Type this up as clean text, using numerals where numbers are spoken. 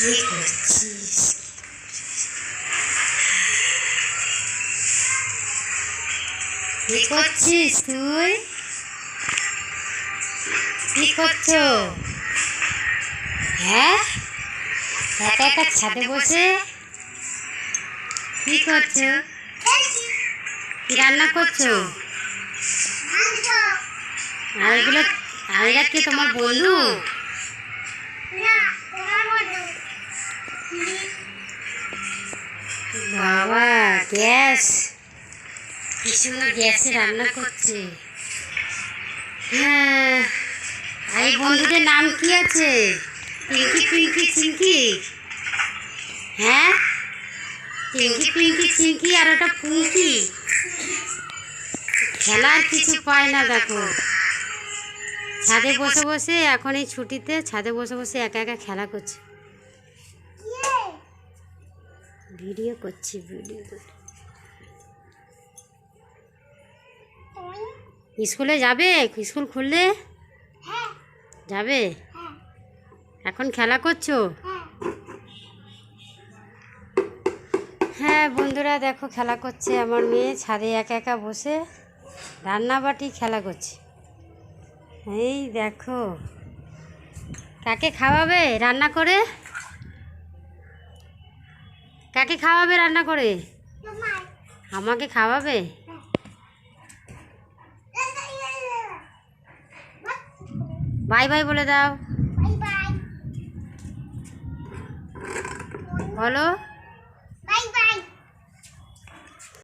কি করছিস? কি করছিস তুই? কি করছো? হ্যাঁ, একা একা ছাদে বসে কি করছো? কি রান্না করছো? আর এরা কি তোমার বন্ধু? বাবা, গ্যাস! কি সুন্দর গ্যাসে রান্না করছে। হ্যাঁ, এই বন্ধুদের নাম কি আছে? টিঙ্কি, পিঙ্কি, চিঙ্কি। হ্যাঁ, টিঙ্কি, পিঙ্কি, চিঙ্কি আর ওটা পুঙ্কি। খেলার কিছু পায় না। দেখো, ছাদে বসে বসে, এখন এই ছুটিতে ছাদে বসে বসে একা একা খেলা করছে। ভিডিও করছি, স্কুলে যাবে? স্কুল খুললে যাবে? এখন খেলা করছো? হ্যাঁ বন্ধুরা, দেখো খেলা করছে আমার মেয়ে ছাদে একা একা বসে রান্নাবাটি খেলা করছে। এই দেখো, কাকে খাওয়াবে রান্না করে? কাকে খাওয়াবে রান্না করে? আমাকে খাওয়াবে? বাই বাই বলে দাও। বলো।